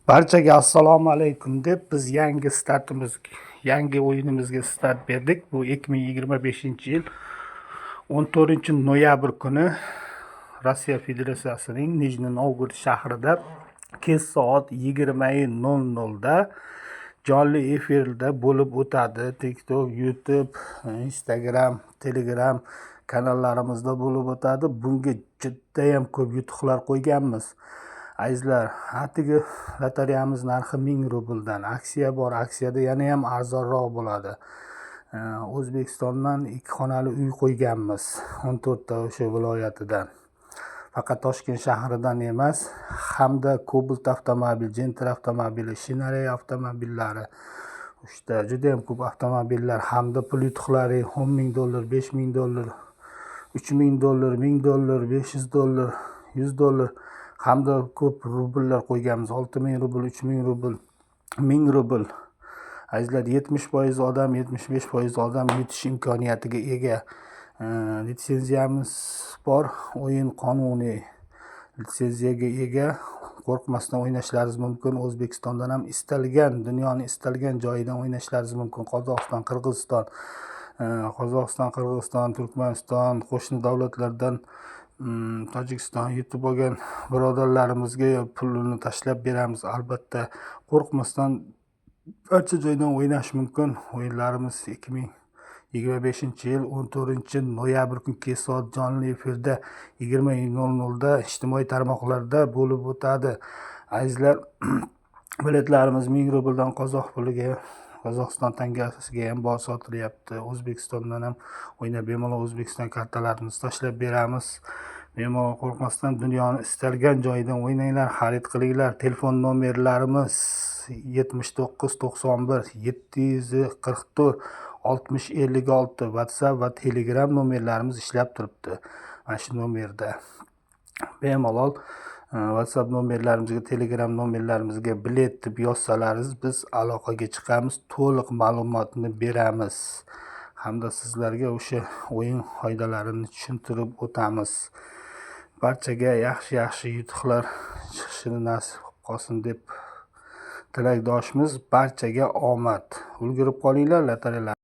Barchaga assalomu alaykum deb biz yangi o'yinimizga start berdik. Bu 2025-yil 14-noyabr kuni Rossiya Federatsiyasining Nijniy Novgorod shahrida kech soat 20:00 da jonli efirda bo'lib o'tadi. TikTok, YouTube, Instagram, Telegram kanallarimizda bo'lib o'tadi. Bunga juda ham ko'p yutuqlar qo'yganmiz. Azizlar, atigi lotereyamiz narxi 1000 rubldan. Aksiya bor. Aksiyada yana ham arzonroq bo'ladi. O'zbekistondan 2 xonali uy qo'yganmiz 14 ta o'sha viloyatidan. Faqat Toshkent shahridan emas, hamda Cobalt avtomobil, Gentra avtomobili, Shinarey avtomobillari, juda ham ko'p avtomobillar hamda pul yutuqlari $10,000, $5,000, $3,000, $1,000, $500, $100 hamda ko'p rubllar qo'yganmiz. 6,000 rubl, 3,000 rubl, 1000 rubl. Azizlar, 70% odam, 75% odam yutish imkoniyatiga ega. Litsenziyamiz bor, o'yin qonuniy litsenziyaga ega. Qo'rqmasdan o'ynashlaringiz mumkin. O'zbekistondan ham dunyoning istalgan joyidan o'ynashlaringiz mumkin. Qozog'iston, Qirg'iziston, Turkmaniston, qo'shni davlatlardan Tojikiston yutib olgan birodarlarimizga pulini tashlab beramiz. Albatta, qo'rqmasdan barcha joydan o'ynash mumkin. O'yinlarimiz 2025-yil 14-noyabr kuni kech soat jonli efirda 20:00 da ijtimoiy tarmoqlarda bo'lib o'tadi. Azizlar, biletlarimiz 1000 rubldan qozoq puliga, Qozog'iston tangasiga ham bor sotilyapti. O'zbekistondan ham o'ynab bemalol O'zbekiston kartalarimizni tashlab beramiz. Bemalol qo'rqmasdan dunyoning istalgan joyidan o'ynanglar, xarid qilinglar. Telefon nomerlarimiz 7991 744 6056. WhatsApp va Telegram nomerlarimiz ishlab turibdi. Mana shu nomerda bemalol WhatsApp nomerlarimizga, Telegram nomerlarimizga bilet deb yozsalaringiz, biz aloqaga chiqamiz, to'liq ma'lumotni beramiz. Hamda sizlarga o'sha o'yin qoidalarini tushuntirib o'tamiz. Barchaga yaxshi yutuqlar chiqishini nasib qilsin deb tilakdoshimiz. Barchaga omad. Ulgurib qolinglar lotereyalar.